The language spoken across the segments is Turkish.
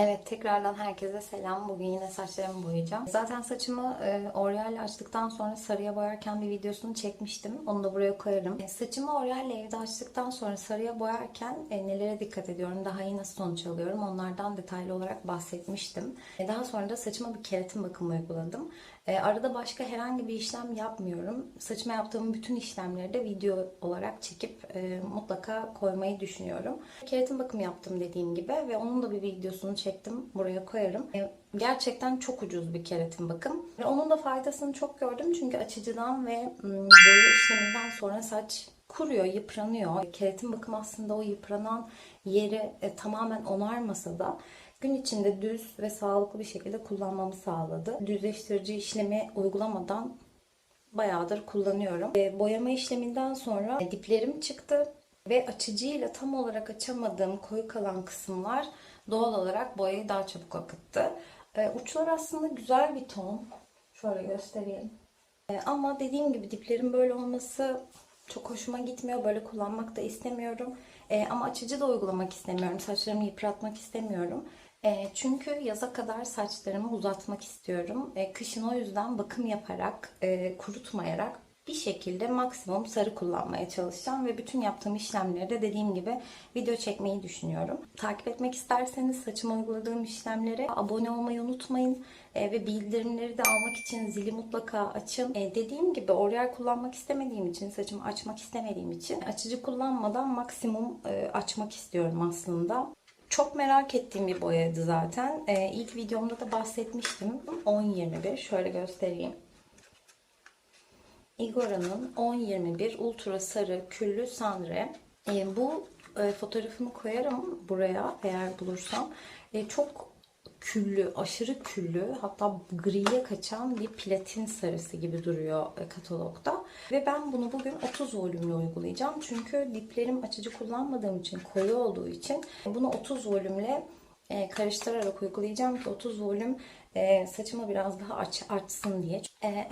Evet, tekrardan herkese selam. Bugün yine saçlarımı boyayacağım. Zaten saçımı Oreal açtıktan sonra sarıya boyarken bir videosunu çekmiştim. Onu da buraya koyarım. Saçımı Oreal evde açtıktan sonra sarıya boyarken nelere dikkat ediyorum, daha iyi nasıl sonuç alıyorum onlardan detaylı olarak bahsetmiştim. Daha sonra da saçıma bir keratin bakımı uyguladım. Arada başka herhangi bir işlem yapmıyorum. Saçıma yaptığım bütün işlemleri de video olarak çekip mutlaka koymayı düşünüyorum. Keratin bakımı yaptım dediğim gibi ve onun da bir videosunu çektim. Buraya koyarım. Gerçekten çok ucuz bir keratin bakım. Ve onun da faydasını çok gördüm. Çünkü açıcıdan ve boya işleminden sonra saç kuruyor, yıpranıyor. Keratin bakımı aslında o yıpranan yeri tamamen onarmasa da gün içinde düz ve sağlıklı bir şekilde kullanmamı sağladı. Düzleştirici işlemi uygulamadan bayağıdır kullanıyorum. Boyama işleminden sonra diplerim çıktı ve açıcıyla tam olarak açamadığım koyu kalan kısımlar doğal olarak boyayı daha çabuk akıttı. Uçlar aslında güzel bir ton. Şöyle göstereyim. Ama dediğim gibi diplerin böyle olması çok hoşuma gitmiyor. Böyle kullanmak da istemiyorum. Ama açıcı da uygulamak istemiyorum. Saçlarımı yıpratmak istemiyorum. Çünkü yaza kadar saçlarımı uzatmak istiyorum. Kışın o yüzden bakım yaparak, kurutmayarak bir şekilde maksimum sarı kullanmaya çalışacağım ve bütün yaptığım işlemleri de dediğim gibi video çekmeyi düşünüyorum. Takip etmek isterseniz saçıma uyguladığım işlemlere abone olmayı unutmayın. Ve bildirimleri de almak için zili mutlaka açın. Dediğim gibi L'Oreal kullanmak istemediğim için, saçımı açmak istemediğim için açıcı kullanmadan maksimum açmak istiyorum aslında. Çok merak ettiğim bir boyaydı zaten. İlk videomda da bahsetmiştim. 10-21 şöyle göstereyim. Igora'nın 1021 Ultra Sarı Küllü Sandre. Bu fotoğrafını koyarım buraya eğer bulursam. Çok küllü, aşırı küllü, hatta griye kaçan bir platin sarısı gibi duruyor katalogda. Ve ben bunu bugün 30 volümle uygulayacağım. Çünkü diplerim açıcı kullanmadığım için, koyu olduğu için bunu 30 volümle karıştırarak uygulayacağım ki 30 volüm saçımı biraz daha açsın diye.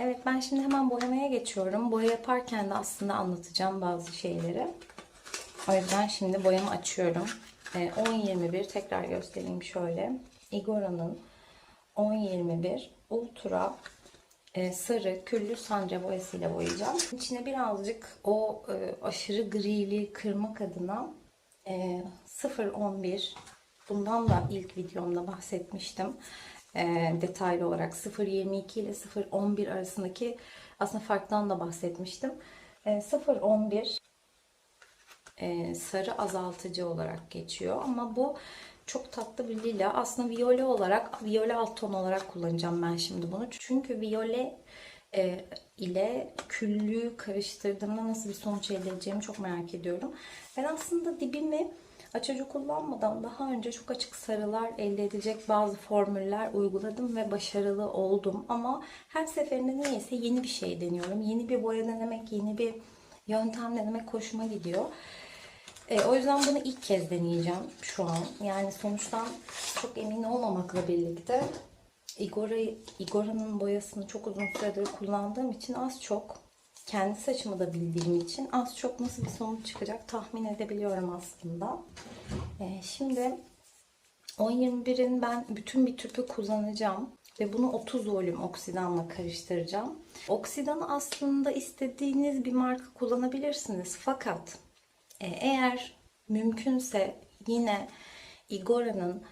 Evet, ben şimdi hemen boyamaya geçiyorum. Boya yaparken de aslında anlatacağım bazı şeyleri. O yüzden şimdi boyamı açıyorum. 10-21 tekrar göstereyim şöyle. Igora'nın 10-21 Ultra sarı küllü sandre boyasıyla boyayacağım. İçine birazcık o aşırı grili kırmak adına 0-11, bundan da ilk videomda bahsetmiştim. Detaylı olarak 0.22 ile 0.11 arasındaki aslında farktan da bahsetmiştim. 0.11 sarı azaltıcı olarak geçiyor ama bu çok tatlı bir lila. Aslında viyole olarak, viyole alt ton olarak kullanacağım ben şimdi bunu. Çünkü viyole ile küllüğü karıştırdığımda nasıl bir sonuç elde edeceğimi çok merak ediyorum. Ben aslında dibimi açıcı kullanmadan daha önce çok açık sarılar elde edecek bazı formüller uyguladım ve başarılı oldum. Ama her seferinde niyeyse yeni bir şey deniyorum. Yeni bir boya denemek, yeni bir yöntem denemek hoşuma gidiyor. O yüzden bunu ilk kez deneyeceğim şu an. Yani sonuçtan çok emin olmamakla birlikte Igora'nın boyasını çok uzun süredir kullandığım için az çok, kendi saçımı da bildiğim için az çok nasıl bir sonuç çıkacak tahmin edebiliyorum aslında. Şimdi 10-21'in ben bütün bir tüpü kullanacağım ve bunu 30 volüm oksidanla karıştıracağım. Oksidanı aslında istediğiniz bir marka kullanabilirsiniz, fakat eğer mümkünse yine Igora'nın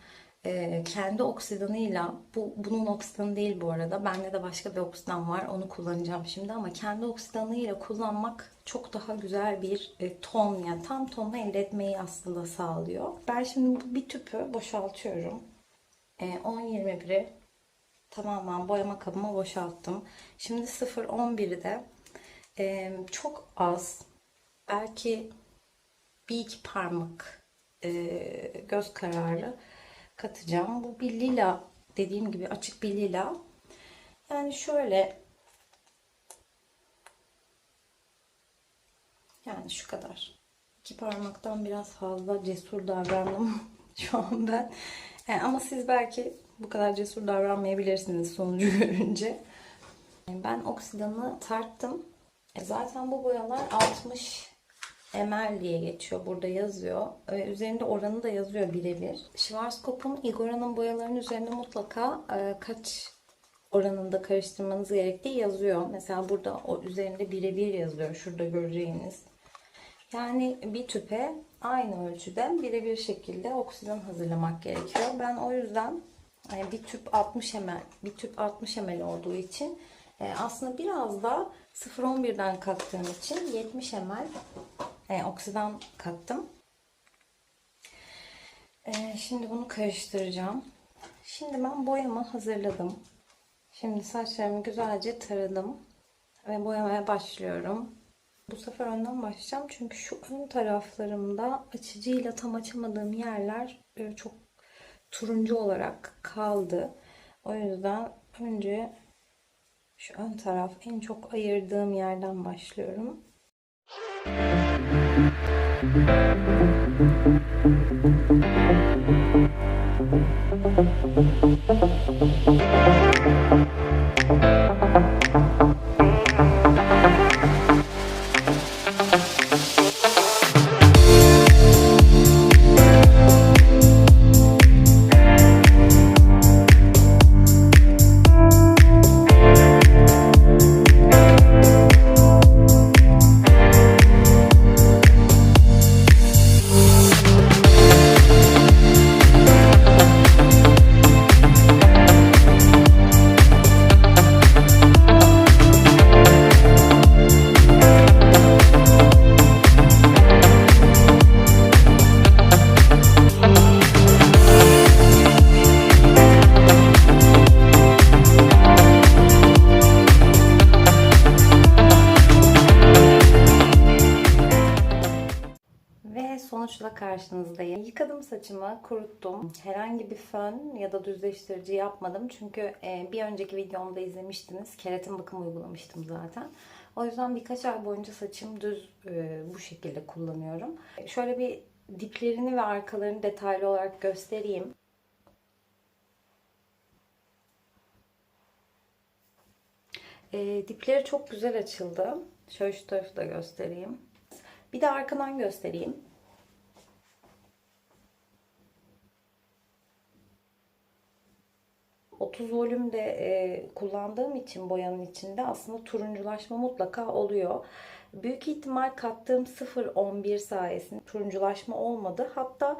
kendi oksidanıyla, bunun oksidanı değil bu arada, bende de başka bir oksidan var, onu kullanacağım şimdi, ama kendi oksidanıyla kullanmak çok daha güzel bir ton, yani tam tonunu elde etmeyi aslında sağlıyor. Ben şimdi bu bir tüpü boşaltıyorum. 10-21'i tamamen boyama kabıma boşalttım. Şimdi 0-11'i de çok az, belki bir iki parmak göz kararı katacağım. Bu bir lila, dediğim gibi açık bir lila. Yani şöyle, yani şu kadar. İki parmaktan biraz fazla cesur davrandım şu an ben. Ama siz belki bu kadar cesur davranmayabilirsiniz sonucu görünce. Ben oksidanı tarttım. Zaten bu boyalar 60 ml diye geçiyor. Burada yazıyor. Üzerinde oranı da yazıyor birebir. Schwarzkopf'un Igora'nın boyalarının üzerinde mutlaka kaç oranında karıştırmanız gerektiği yazıyor. Mesela burada o üzerinde birebir yazıyor. Şurada göreceğiniz. Yani bir tüpe aynı ölçüde birebir şekilde oksijen hazırlamak gerekiyor. Ben o yüzden bir tüp 60 ml, bir tüp 60 ml olduğu için aslında biraz da 0,11'den kattığım için 70 ml oksijen kattım. Şimdi bunu karıştıracağım. Şimdi ben boyamı hazırladım. Şimdi saçlarımı güzelce taradım ve boyamaya başlıyorum. Bu sefer önden başlayacağım çünkü şu ön taraflarımda açıcıyla tam açamadığım yerler çok turuncu olarak kaldı. O yüzden önce şu ön taraf, en çok ayırdığım yerden başlıyorum. Sonuçla karşınızdayım. Yıkadım saçımı, kuruttum. Herhangi bir fön ya da düzleştirici yapmadım. Çünkü bir önceki videomda izlemiştiniz. Keratin bakımı uygulamıştım zaten. O yüzden birkaç ay boyunca saçım düz bu şekilde kullanıyorum. Şöyle bir diplerini ve arkalarını detaylı olarak göstereyim. Dipleri çok güzel açıldı. Şöyle şu tarafı da göstereyim. Bir de arkadan göstereyim. 30 volüm de kullandığım için boyanın içinde aslında turunculaşma mutlaka oluyor. Büyük ihtimal kattığım 0,11 sayesinde turunculaşma olmadı. Hatta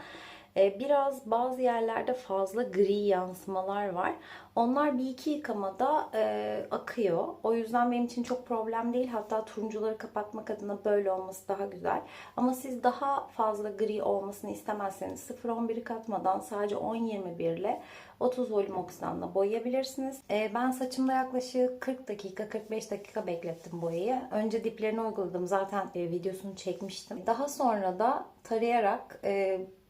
biraz bazı yerlerde fazla gri yansımalar var. Onlar bir iki yıkamada akıyor. O yüzden benim için çok problem değil. Hatta turuncuları kapatmak adına böyle olması daha güzel. Ama siz daha fazla gri olmasını istemezseniz 0,11'i katmadan sadece 10-21 ile 30 volüm oksidanla boyayabilirsiniz. Ben saçımda yaklaşık 40 dakika 45 dakika beklettim boyayı. Önce diplerini uyguladım. Zaten videosunu çekmiştim. Daha sonra da tarayarak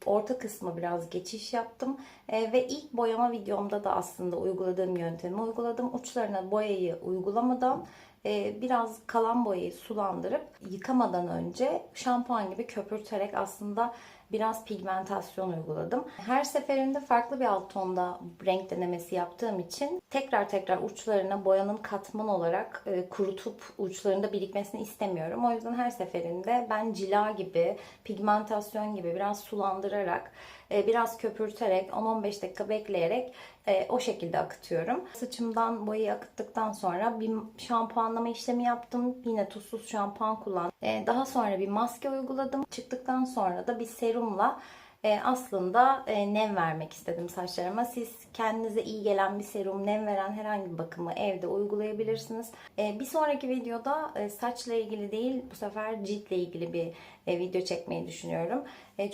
orta kısmı biraz geçiş yaptım. Ve ilk boyama videomda da aslında uyguladığım yöntemi uyguladım. Uçlarına boyayı uygulamadan biraz kalan boyayı sulandırıp yıkamadan önce şampuan gibi köpürterek aslında biraz pigmentasyon uyguladım. Her seferinde farklı bir alt tonda renk denemesi yaptığım için tekrar uçlarına boyanın katman olarak kurutup uçlarında birikmesini istemiyorum. O yüzden her seferinde ben cila gibi, pigmentasyon gibi biraz sulandırarak, biraz köpürterek, 10-15 dakika bekleyerek o şekilde akıtıyorum. Saçımdan boyayı akıttıktan sonra bir şampuanlama işlemi yaptım. Yine tuzsuz şampuan kullandım. Daha sonra bir maske uyguladım. Çıktıktan sonra da bir serumla aslında nem vermek istedim saçlarıma. Siz kendinize iyi gelen bir serum, nem veren herhangi bir bakımı evde uygulayabilirsiniz. Bir sonraki videoda saçla ilgili değil, bu sefer ciltle ilgili bir video çekmeyi düşünüyorum.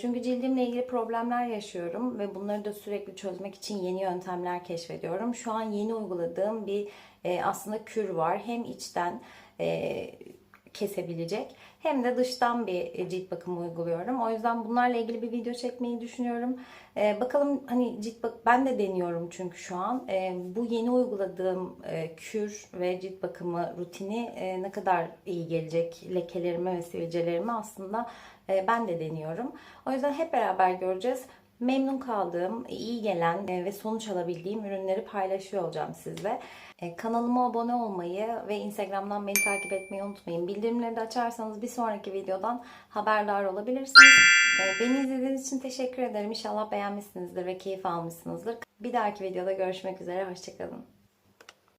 Çünkü cildimle ilgili problemler yaşıyorum ve bunları da sürekli çözmek için yeni yöntemler keşfediyorum. Şu an yeni uyguladığım bir aslında kür var. Hem içten kesebilecek hem de dıştan bir cilt bakımı uyguluyorum. O yüzden bunlarla ilgili bir video çekmeyi düşünüyorum. Bakalım hani ben de deniyorum çünkü şu an bu yeni uyguladığım kür ve cilt bakımı rutini ne kadar iyi gelecek lekelerime ve sivilcelerime aslında ben de deniyorum. O yüzden hep beraber göreceğiz. memnun kaldığım, iyi gelen ve sonuç alabildiğim ürünleri paylaşıyor olacağım sizle. Kanalıma abone olmayı ve Instagram'dan beni takip etmeyi unutmayın. Bildirimleri de açarsanız bir sonraki videodan haberdar olabilirsiniz. Beni izlediğiniz için teşekkür ederim. İnşallah beğenmişsinizdir ve keyif almışsınızdır. Bir dahaki videoda görüşmek üzere. Hoşçakalın.